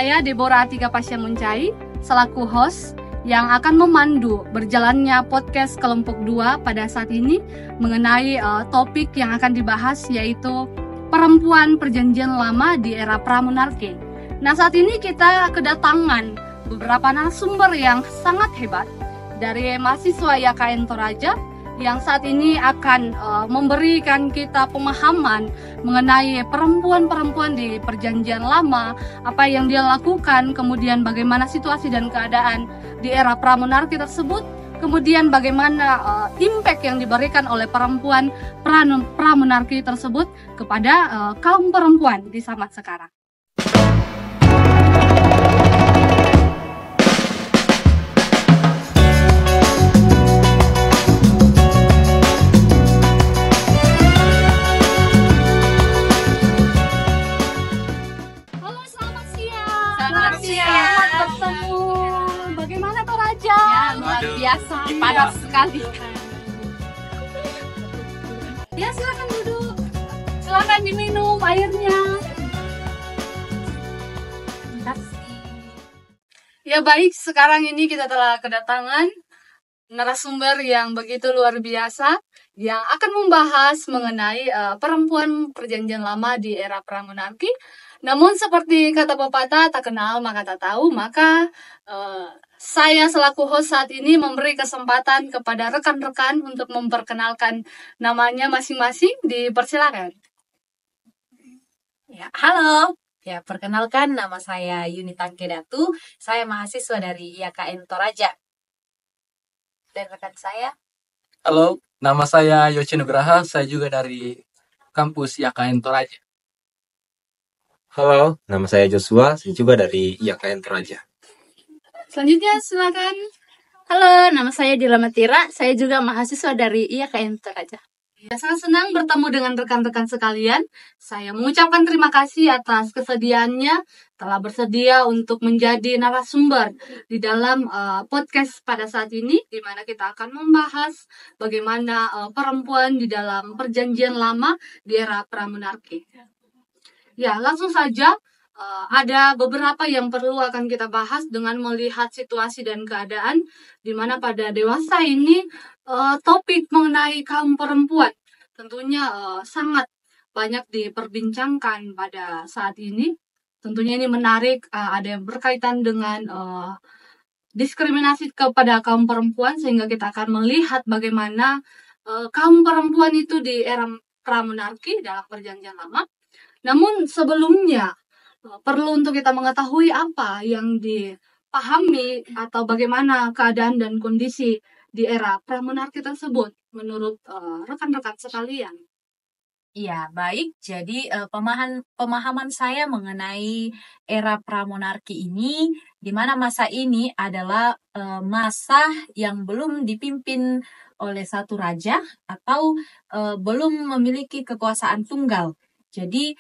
saya Deborah Atika Pasyamuncai selaku host yang akan memandu berjalannya podcast kelompok 2 pada saat ini mengenai topik yang akan dibahas, yaitu perempuan perjanjian lama di era pramonarki. Nah, saat ini kita kedatangan beberapa narasumber yang sangat hebat dari mahasiswa YKN Toraja yang saat ini akan memberikan kita pemahaman mengenai perempuan-perempuan di perjanjian lama, apa yang dia lakukan, kemudian bagaimana situasi dan keadaan di era pramonarki tersebut, kemudian bagaimana impact yang diberikan oleh perempuan pramonarki tersebut kepada kaum perempuan di zaman sekarang. Biasa, panas sekali. Ya, silakan duduk. Silakan diminum airnya. Ya baik, sekarang ini kita telah kedatangan narasumber yang begitu luar biasa yang akan membahas mengenai perempuan perjanjian lama di era pramonarki. Namun seperti kata pepatah, tak kenal maka tak tahu, maka saya selaku host saat ini memberi kesempatan kepada rekan-rekan untuk memperkenalkan namanya masing-masing. Dipersilakan. Ya, halo. Ya, perkenalkan, nama saya Yunitan Kedatu. Saya mahasiswa dari YKN Toraja. Dan rekan saya? Halo, nama saya Yoce Nugraha. Saya juga dari kampus YKN Toraja. Halo, nama saya Joshua. Saya juga dari YKN Toraja. Selanjutnya silakan. Halo, nama saya Dilama Tira. Saya juga mahasiswa dari YKN Toraja. Ya, sangat senang bertemu dengan rekan-rekan sekalian. Saya mengucapkan terima kasih atas kesediaannya telah bersedia untuk menjadi narasumber di dalam podcast pada saat ini, di mana kita akan membahas bagaimana perempuan di dalam perjanjian lama di era pramonarki. Ya, langsung saja. Ada beberapa yang perlu akan kita bahas dengan melihat situasi dan keadaan di mana pada dewasa ini topik mengenai kaum perempuan tentunya sangat banyak diperbincangkan pada saat ini. Tentunya ini menarik, ada yang berkaitan dengan diskriminasi kepada kaum perempuan, sehingga kita akan melihat bagaimana kaum perempuan itu di era pramonarki dalam perjanjian lama. Namun sebelumnya perlu untuk kita mengetahui apa yang dipahami atau bagaimana keadaan dan kondisi di era pramonarki tersebut menurut rekan-rekan sekalian. Iya, baik. Jadi pemahaman saya mengenai era pramonarki ini, di mana masa ini adalah masa yang belum dipimpin oleh satu raja atau belum memiliki kekuasaan tunggal. Jadi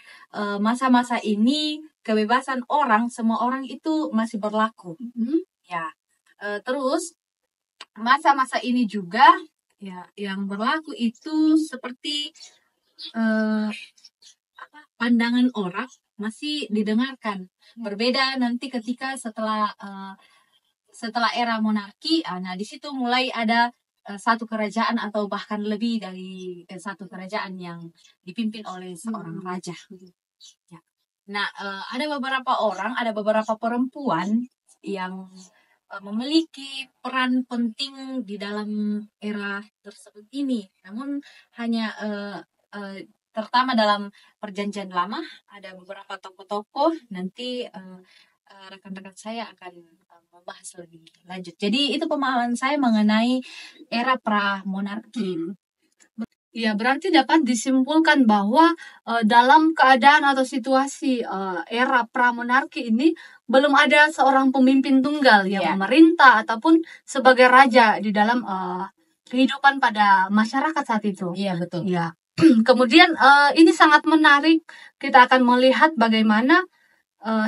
masa-masa ini kebebasan semua orang itu masih berlaku. Ya, terus masa-masa ini juga ya yang berlaku itu seperti pandangan orang masih didengarkan. Berbeda nanti ketika setelah era monarki, nah di situ mulai ada satu kerajaan atau bahkan lebih dari satu kerajaan yang dipimpin oleh seorang raja. Ya. Nah, ada beberapa perempuan yang memiliki peran penting di dalam era tersebut ini. Namun hanya terutama dalam perjanjian lama ada beberapa tokoh-tokoh, nanti rekan-rekan saya akan membahas lebih lanjut. Jadi itu pemahaman saya mengenai era pramonarki. Ya, berarti dapat disimpulkan bahwa dalam keadaan atau situasi era pramonarki ini belum ada seorang pemimpin tunggal yang memerintah ataupun sebagai raja di dalam kehidupan pada masyarakat saat itu. Iya, betul. Ya. Kemudian ini sangat menarik. Kita akan melihat bagaimana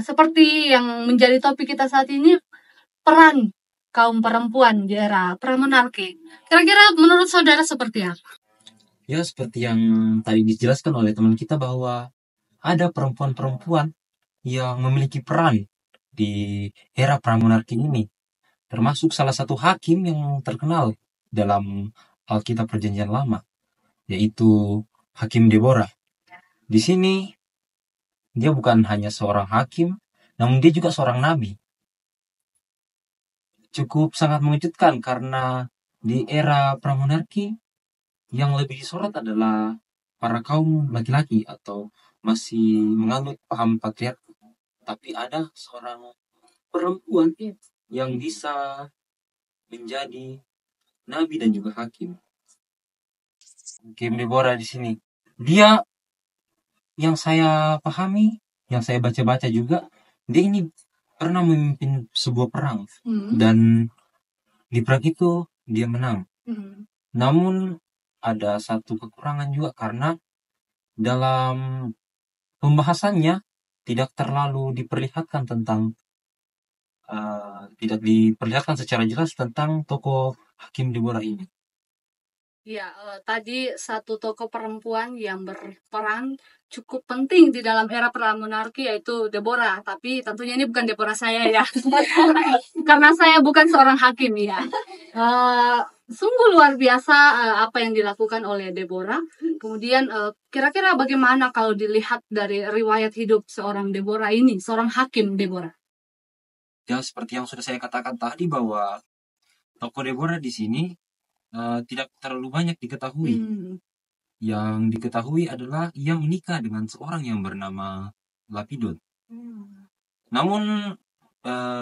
seperti yang menjadi topik kita saat ini, peran kaum perempuan di era pramonarki. Kira-kira menurut saudara seperti apa? Ya, seperti yang tadi dijelaskan oleh teman kita bahwa ada perempuan-perempuan yang memiliki peran di era pramonarki ini, termasuk salah satu hakim yang terkenal dalam Alkitab Perjanjian Lama, yaitu Hakim Deborah. Di sini dia bukan hanya seorang hakim, namun dia juga seorang nabi. Cukup sangat mengejutkan karena di era pramonarki yang lebih disorot adalah para kaum laki-laki atau masih menganut paham patriarki. Tapi ada seorang perempuan yang bisa menjadi nabi dan juga hakim. Hakim Deborah di sini. Dia yang saya pahami, yang saya baca-baca juga, dia ini pernah memimpin sebuah perang dan di perang itu dia menang. Namun ada satu kekurangan juga karena dalam pembahasannya tidak terlalu diperlihatkan tentang tidak diperlihatkan secara jelas tentang tokoh Hakim Deborah ini. Ya, tadi satu tokoh perempuan yang berperan cukup penting di dalam era pramonarki yaitu Deborah. Tapi tentunya ini bukan Deborah saya ya, karena saya bukan seorang hakim ya. Sungguh luar biasa apa yang dilakukan oleh Deborah. Kemudian kira-kira bagaimana kalau dilihat dari riwayat hidup seorang Deborah ini, seorang hakim Deborah? Ya, seperti yang sudah saya katakan tadi bahwa tokoh Deborah di sini tidak terlalu banyak diketahui. Yang diketahui adalah ia menikah dengan seorang yang bernama Lapidot. Namun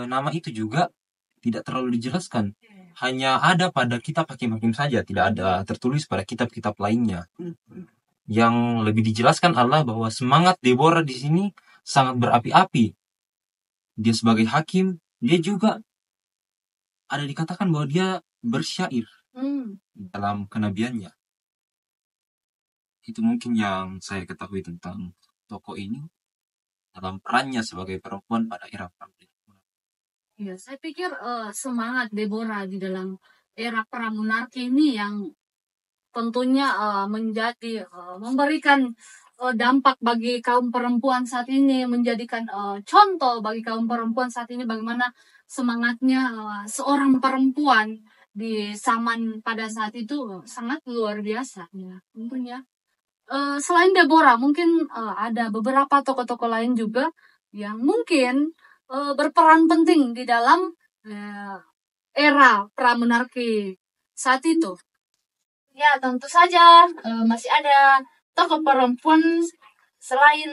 nama itu juga tidak terlalu dijelaskan. Hanya ada pada kitab hakim-hakim saja, tidak ada tertulis pada kitab-kitab lainnya. Yang lebih dijelaskan adalah bahwa semangat Deborah di sini sangat berapi-api. Dia sebagai hakim, dia juga ada dikatakan bahwa dia bersyair dalam kenabiannya. Itu mungkin yang saya ketahui tentang tokoh ini dalam perannya sebagai perempuan pada era pramonarki. Ya, saya pikir semangat Deborah di dalam era pramonarki ini yang tentunya menjadi memberikan dampak bagi kaum perempuan saat ini, menjadikan contoh bagi kaum perempuan saat ini bagaimana semangatnya seorang perempuan di zaman pada saat itu sangat luar biasa ya tentunya. Selain Deborah mungkin ada beberapa tokoh-tokoh lain juga yang mungkin berperan penting di dalam era pramonarki saat itu. Ya, tentu saja masih ada tokoh perempuan selain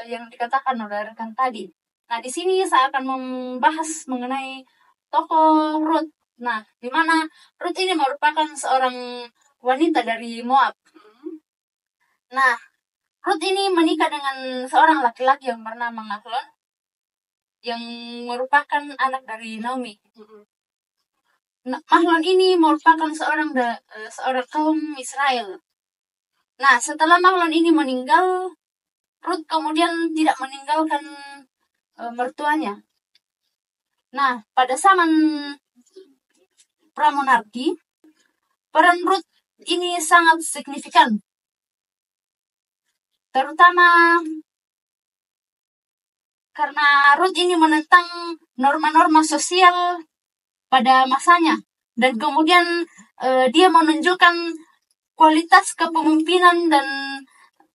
yang dikatakan oleh rekan tadi. Nah, di sini saya akan membahas mengenai tokoh Ruth. Nah, di mana Ruth ini merupakan seorang wanita dari Moab. Nah, Ruth ini menikah dengan seorang laki-laki yang bernama Mahlon, yang merupakan anak dari Naomi. Mahlon ini merupakan seorang kaum Israel. Nah, setelah Mahlon ini meninggal, Ruth kemudian tidak meninggalkan mertuanya. Nah, pada zaman pramonarki, peran Ruth ini sangat signifikan. Terutama karena Ruth ini menentang norma-norma sosial pada masanya. Dan kemudian dia menunjukkan kualitas kepemimpinan dan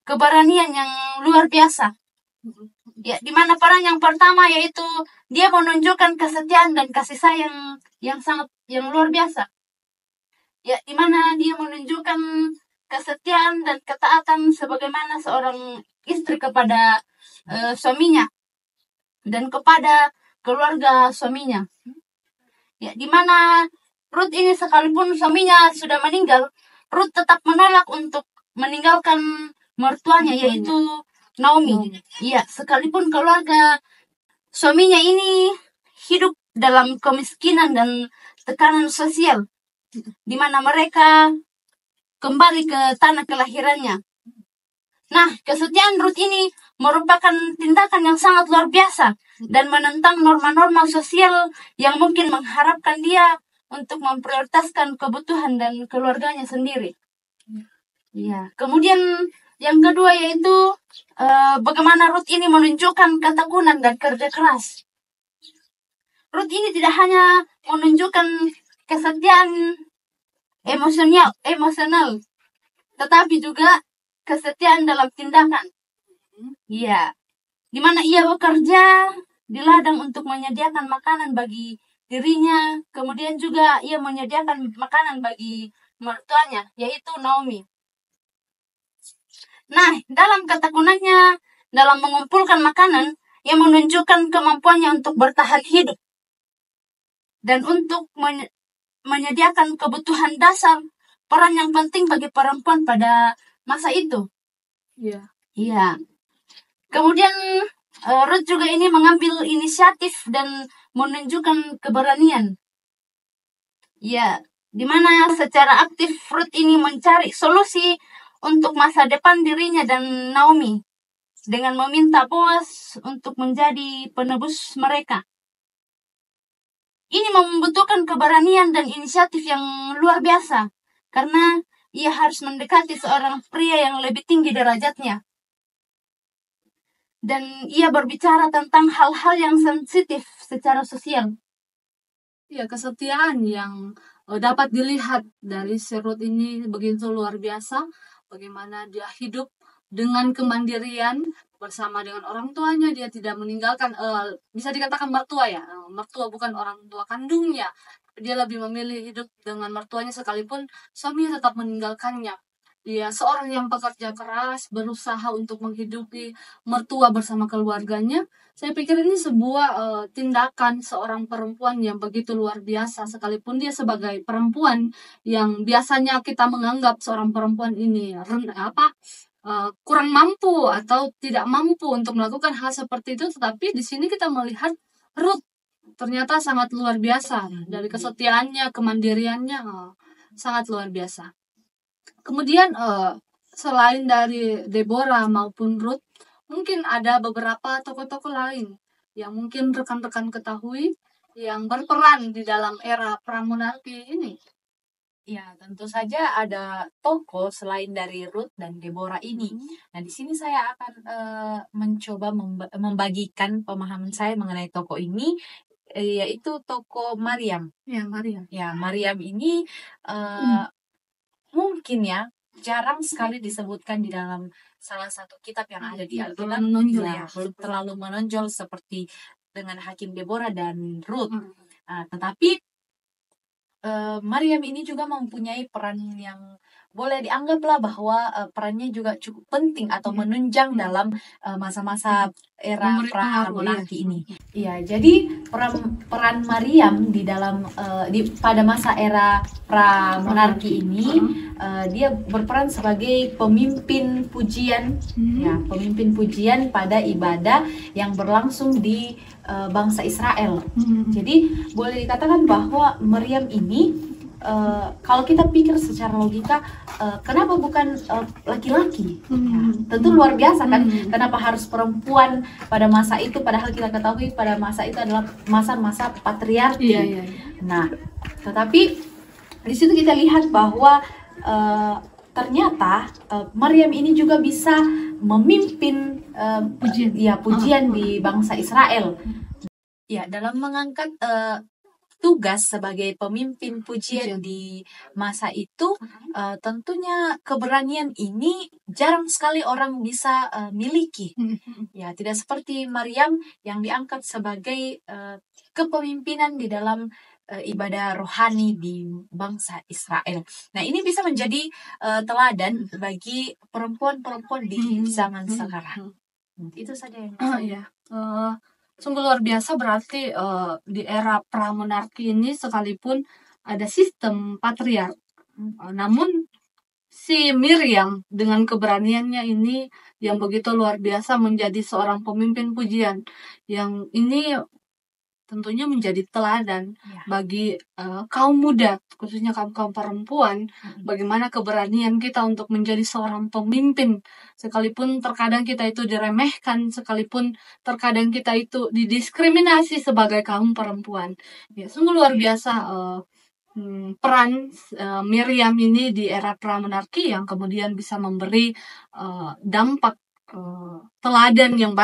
keberanian yang luar biasa. Ya, di mana peran yang pertama yaitu dia menunjukkan kesetiaan dan kasih sayang yang luar biasa. Ya, di mana dia menunjukkan kesetiaan dan ketaatan sebagaimana seorang istri kepada suaminya dan kepada keluarga suaminya. Ya, di mana Ruth ini sekalipun suaminya sudah meninggal, Ruth tetap menolak untuk meninggalkan mertuanya yaitu Naomi. Iya, sekalipun keluarga suaminya ini hidup dalam kemiskinan dan tekanan sosial, di mana mereka kembali ke tanah kelahirannya. Nah, kesetiaan Ruth ini merupakan tindakan yang sangat luar biasa dan menentang norma-norma sosial yang mungkin mengharapkan dia untuk memprioritaskan kebutuhan dan keluarganya sendiri. Ya, kemudian yang kedua yaitu bagaimana Ruth ini menunjukkan ketekunan dan kerja keras. Ruth ini tidak hanya menunjukkan kesetiaan emosional, tetapi juga kesetiaan dalam tindakan. Iya, di mana ia bekerja di ladang untuk menyediakan makanan bagi dirinya, kemudian juga ia menyediakan makanan bagi mertuanya, yaitu Naomi. Nah, dalam ketekunannya dalam mengumpulkan makanan, ia menunjukkan kemampuannya untuk bertahan hidup dan untuk menyediakan kebutuhan dasar, peran yang penting bagi perempuan pada masa itu. Iya. Kemudian Ruth juga ini mengambil inisiatif dan menunjukkan keberanian. Ya, di mana secara aktif Ruth ini mencari solusi untuk masa depan dirinya dan Naomi dengan meminta Boaz untuk menjadi penebus mereka. Ini membutuhkan keberanian dan inisiatif yang luar biasa karena ia harus mendekati seorang pria yang lebih tinggi derajatnya. Dan ia berbicara tentang hal-hal yang sensitif secara sosial. Ya, kesetiaan yang dapat dilihat dari Ruth ini begitu luar biasa. Bagaimana dia hidup dengan kemandirian bersama dengan orang tuanya. Dia tidak meninggalkan, bisa dikatakan mertua ya. Mertua bukan orang tua kandungnya. Dia lebih memilih hidup dengan mertuanya sekalipun suaminya tetap meninggalkannya. Dia seorang yang pekerja keras, berusaha untuk menghidupi mertua bersama keluarganya. Saya pikir ini sebuah tindakan seorang perempuan yang begitu luar biasa, sekalipun dia sebagai perempuan yang biasanya kita menganggap seorang perempuan ini kurang mampu atau tidak mampu untuk melakukan hal seperti itu. Tetapi di sini kita melihat Ruth ternyata sangat luar biasa dari kesetiaannya, kemandiriannya sangat luar biasa. Kemudian selain dari Deborah maupun Ruth, mungkin ada beberapa tokoh-tokoh lain yang mungkin rekan-rekan ketahui yang berperan di dalam era pramonarki ini. Ya, tentu saja ada tokoh selain dari Ruth dan Deborah ini. Nah, di sini saya akan mencoba membagikan pemahaman saya mengenai tokoh ini, yaitu tokoh Maryam. Ya, Maryam. Ya, Maryam ini mungkin ya jarang sekali disebutkan di dalam salah satu kitab yang ada di Alkitab. Belum terlalu menonjol seperti dengan Hakim Deborah dan Ruth. Tetapi Maryam ini juga mempunyai peran yang boleh dianggaplah bahwa perannya juga cukup penting atau menunjang dalam masa-masa era pramonarki ini. Iya, jadi peran Maryam di dalam pada masa era pramonarki ini dia berperan sebagai pemimpin pujian, ya, pemimpin pujian pada ibadah yang berlangsung di bangsa Israel. Jadi boleh dikatakan bahwa Maryam ini kalau kita pikir secara logika, kenapa bukan laki-laki? Ya, tentu luar biasa kan? Kenapa harus perempuan pada masa itu? Padahal kita ketahui pada masa itu adalah masa-masa patriarki. Nah, tetapi di situ kita lihat bahwa ternyata Maryam ini juga bisa memimpin pujian di bangsa Israel. Ya, dalam mengangkat tugas sebagai pemimpin pujian di masa itu, tentunya keberanian ini jarang sekali orang bisa miliki. Ya, tidak seperti Maryam yang diangkat sebagai kepemimpinan di dalam ibadah rohani di bangsa Israel. Nah, ini bisa menjadi teladan bagi perempuan-perempuan di zaman sekarang. Itu saja yang sungguh luar biasa. Berarti di era pramonarki ini sekalipun ada sistem patriark, namun si Miriam dengan keberaniannya ini yang begitu luar biasa menjadi seorang pemimpin pujian yang ini tentunya menjadi teladan bagi kaum muda, khususnya kaum perempuan, bagaimana keberanian kita untuk menjadi seorang pemimpin, sekalipun terkadang kita itu diremehkan, sekalipun terkadang kita itu didiskriminasi sebagai kaum perempuan. Ya, sungguh luar biasa peran Miriam ini di era pramonarki yang kemudian bisa memberi dampak teladan yang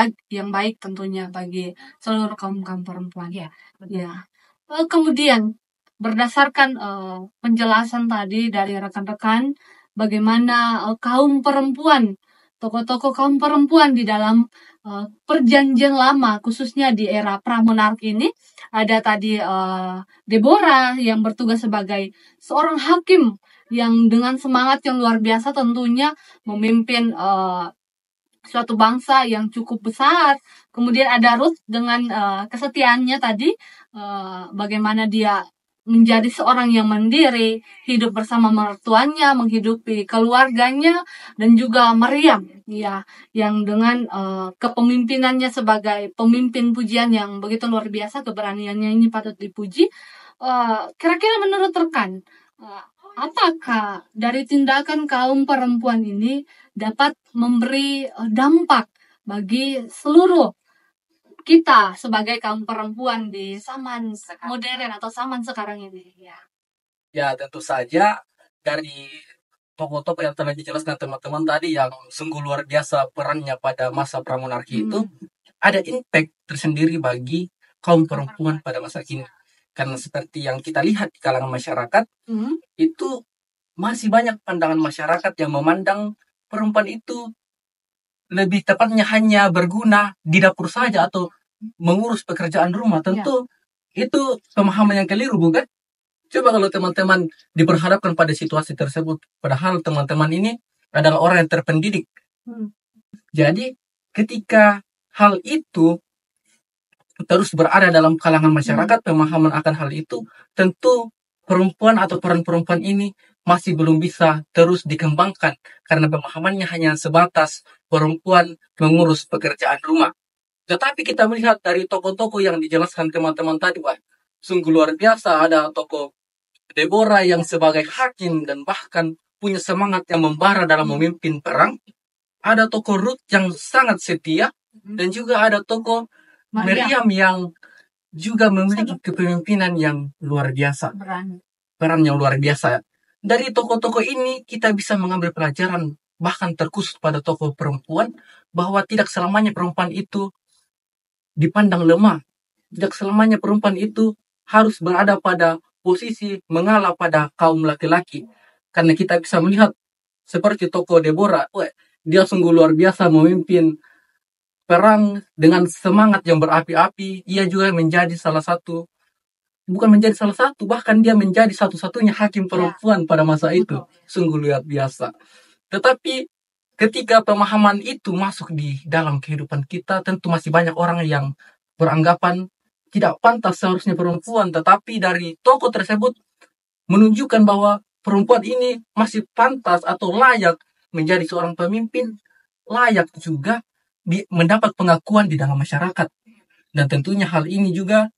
baik tentunya bagi seluruh kaum perempuan. Ya, Ya. Kemudian berdasarkan penjelasan tadi dari rekan-rekan bagaimana kaum perempuan, tokoh-tokoh kaum perempuan di dalam perjanjian lama, khususnya di era pramonarki ini, ada tadi Deborah yang bertugas sebagai seorang hakim yang dengan semangat yang luar biasa tentunya memimpin suatu bangsa yang cukup besar. Kemudian ada Ruth dengan kesetiaannya tadi, bagaimana dia menjadi seorang yang mandiri, hidup bersama mertuanya, menghidupi keluarganya, dan juga Maryam, ya, yang dengan kepemimpinannya sebagai pemimpin pujian yang begitu luar biasa, keberaniannya ini patut dipuji. Kira-kira menurut rekan, apakah dari tindakan kaum perempuan ini dapat memberi dampak bagi seluruh kita sebagai kaum perempuan di zaman modern atau zaman sekarang ini? Ya, tentu saja dari tokoh-tokoh yang telah dijelaskan teman-teman tadi yang sungguh luar biasa perannya pada masa pramonarki itu ada impact tersendiri bagi kaum perempuan pada masa kini. Karena seperti yang kita lihat di kalangan masyarakat, itu masih banyak pandangan masyarakat yang memandang perempuan itu lebih tepatnya hanya berguna di dapur saja atau mengurus pekerjaan rumah. Tentu itu pemahaman yang keliru, bukan? Coba kalau teman-teman diperhadapkan pada situasi tersebut, padahal teman-teman ini adalah orang yang terpendidik. Jadi ketika hal itu terus berada dalam kalangan masyarakat, pemahaman akan hal itu, tentu perempuan atau peran perempuan ini masih belum bisa terus dikembangkan karena pemahamannya hanya sebatas perempuan mengurus pekerjaan rumah. Tetapi kita melihat dari tokoh-tokoh yang dijelaskan teman-teman tadi, wah, sungguh luar biasa. Ada tokoh Deborah yang sebagai hakim dan bahkan punya semangat yang membara dalam memimpin perang. Ada tokoh Ruth yang sangat setia, dan juga ada tokoh Maryam yang juga memiliki kepemimpinan yang luar biasa. Peran yang luar biasa. Dari tokoh-tokoh ini kita bisa mengambil pelajaran, bahkan terkhusus pada tokoh perempuan, bahwa tidak selamanya perempuan itu dipandang lemah. Tidak selamanya perempuan itu harus berada pada posisi mengalah pada kaum laki-laki. Karena kita bisa melihat seperti tokoh Deborah, dia sungguh luar biasa memimpin perang dengan semangat yang berapi-api. Ia juga menjadi bahkan dia menjadi satu-satunya hakim perempuan pada masa itu. Sungguh luar biasa. Tetapi ketika pemahaman itu masuk di dalam kehidupan kita, tentu masih banyak orang yang beranggapan tidak pantas seharusnya perempuan. Tetapi dari tokoh tersebut menunjukkan bahwa perempuan ini masih pantas atau layak menjadi seorang pemimpin, layak juga mendapat pengakuan di dalam masyarakat. Dan tentunya hal ini juga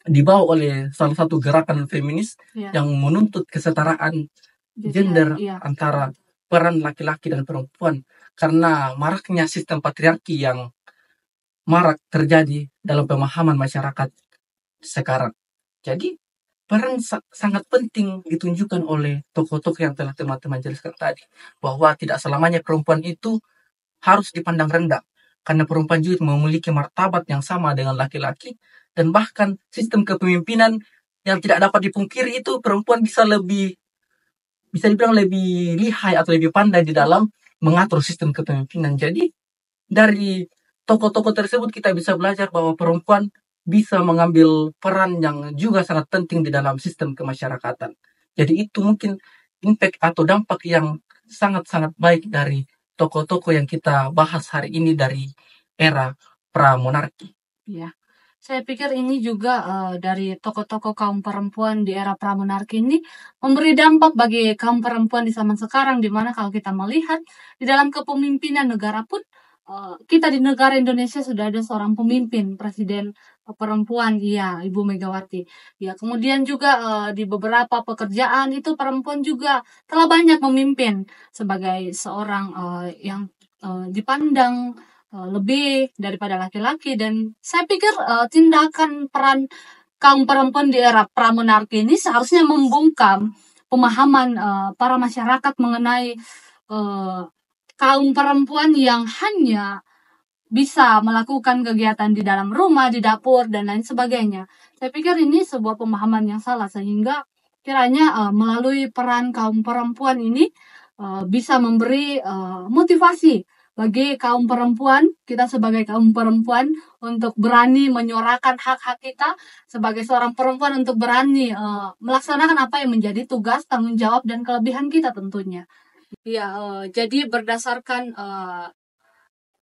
dibawa oleh salah satu gerakan feminis yang menuntut kesetaraan gender antara peran laki-laki dan perempuan. Karena maraknya sistem patriarki yang marak terjadi dalam pemahaman masyarakat sekarang. Jadi peran sangat penting ditunjukkan oleh tokoh-tokoh yang telah teman-teman jelaskan tadi. Bahwa tidak selamanya perempuan itu harus dipandang rendah. Karena perempuan juga memiliki martabat yang sama dengan laki-laki. Dan bahkan sistem kepemimpinan yang tidak dapat dipungkiri itu, perempuan bisa dibilang lebih lihai atau lebih pandai di dalam mengatur sistem kepemimpinan. Jadi dari tokoh-tokoh tersebut kita bisa belajar bahwa perempuan bisa mengambil peran yang juga sangat penting di dalam sistem kemasyarakatan. Jadi itu mungkin impact atau dampak yang sangat-sangat baik dari tokoh-tokoh yang kita bahas hari ini dari era pramonarki. Ya, saya pikir ini juga dari tokoh-tokoh kaum perempuan di era pramonarki ini memberi dampak bagi kaum perempuan di zaman sekarang, di mana kalau kita melihat di dalam kepemimpinan negara pun, kita di negara Indonesia sudah ada seorang pemimpin, presiden perempuan, Ibu Megawati. Ya, kemudian juga di beberapa pekerjaan itu perempuan juga telah banyak memimpin sebagai seorang yang dipandang lebih daripada laki-laki. Dan saya pikir tindakan peran kaum perempuan di era pramonarki ini seharusnya membungkam pemahaman para masyarakat mengenai kaum perempuan yang hanya bisa melakukan kegiatan di dalam rumah, di dapur, dan lain sebagainya. Saya pikir ini sebuah pemahaman yang salah, sehingga kiranya melalui peran kaum perempuan ini bisa memberi motivasi bagi kaum perempuan, kita sebagai kaum perempuan, untuk berani menyuarakan hak-hak kita sebagai seorang perempuan, untuk berani melaksanakan apa yang menjadi tugas, tanggung jawab, dan kelebihan kita tentunya. Ya, jadi berdasarkan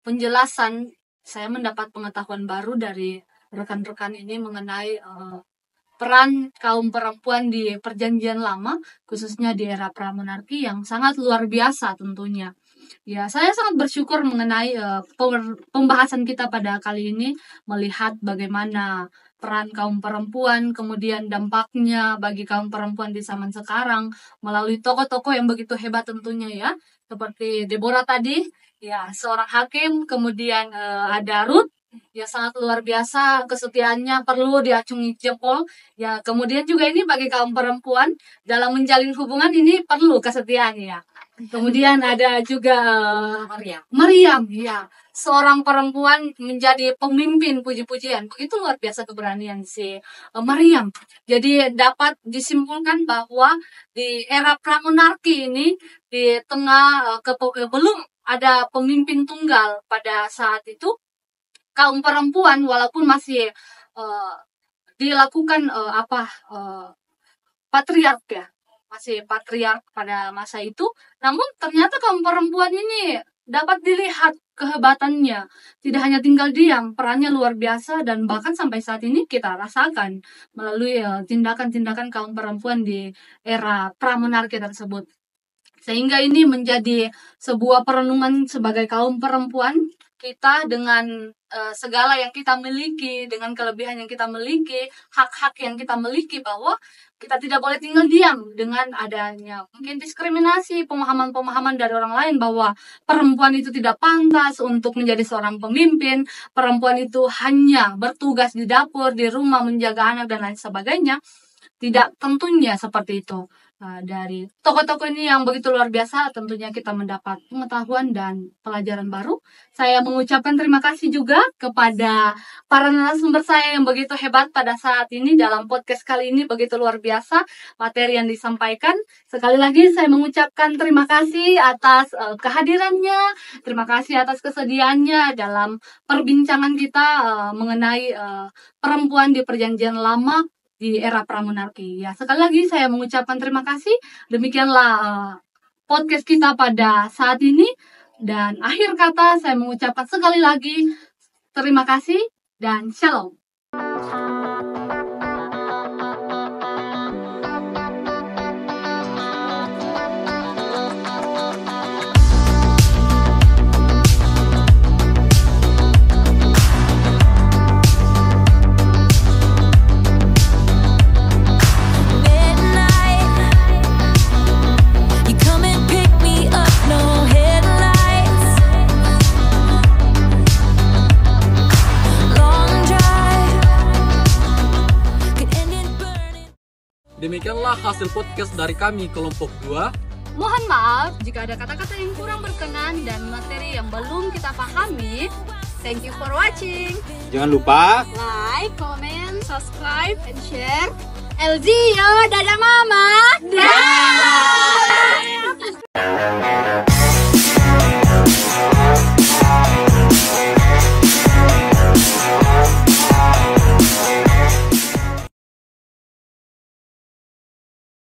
penjelasan, saya mendapat pengetahuan baru dari rekan-rekan ini mengenai peran kaum perempuan di Perjanjian Lama, khususnya di era pramonarki, yang sangat luar biasa tentunya. Ya, saya sangat bersyukur mengenai pembahasan kita pada kali ini, melihat bagaimana peran kaum perempuan, kemudian dampaknya bagi kaum perempuan di zaman sekarang melalui tokoh-tokoh yang begitu hebat tentunya ya, seperti Deborah tadi, ya seorang hakim, kemudian ada Ruth, ya sangat luar biasa kesetiaannya, perlu diacungi jempol. Ya, kemudian juga ini bagi kaum perempuan dalam menjalin hubungan ini perlu kesetiaan ya. Kemudian ada juga Maryam, ya seorang perempuan menjadi pemimpin, puji-pujian. Begitu luar biasa keberanian si Maryam. Jadi dapat disimpulkan bahwa di era pramonarki ini, di tengah belum ada pemimpin tunggal pada saat itu, kaum perempuan walaupun masih dilakukan patriark ya, masih patriark pada masa itu, namun ternyata kaum perempuan ini dapat dilihat kehebatannya, tidak hanya tinggal diam, perannya luar biasa, dan bahkan sampai saat ini kita rasakan melalui tindakan-tindakan kaum perempuan di era pramonarki tersebut. Sehingga ini menjadi sebuah perenungan sebagai kaum perempuan, kita dengan segala yang kita miliki, dengan kelebihan yang kita miliki, hak-hak yang kita miliki, bahwa kita tidak boleh tinggal diam dengan adanya mungkin diskriminasi, pemahaman-pemahaman dari orang lain bahwa perempuan itu tidak pantas untuk menjadi seorang pemimpin, perempuan itu hanya bertugas di dapur, di rumah, menjaga anak, dan lain sebagainya. Tidak tentunya seperti itu. Dari tokoh-tokoh ini yang begitu luar biasa, tentunya kita mendapat pengetahuan dan pelajaran baru. Saya mengucapkan terima kasih juga kepada para narasumber saya yang begitu hebat pada saat ini dalam podcast kali ini, begitu luar biasa materi yang disampaikan. Sekali lagi saya mengucapkan terima kasih atas kehadirannya, terima kasih atas kesediaannya dalam perbincangan kita mengenai perempuan di Perjanjian Lama di era pramonarki. Ya, sekali lagi saya mengucapkan terima kasih. Demikianlah podcast kita pada saat ini, dan akhir kata saya mengucapkan sekali lagi terima kasih dan shalom. Demikianlah hasil podcast dari kami kelompok 2. Mohon maaf jika ada kata-kata yang kurang berkenan dan materi yang belum kita pahami. Thank you for watching. Jangan lupa Like, comment, subscribe, and share. LG yo, dadah mama. Dadah.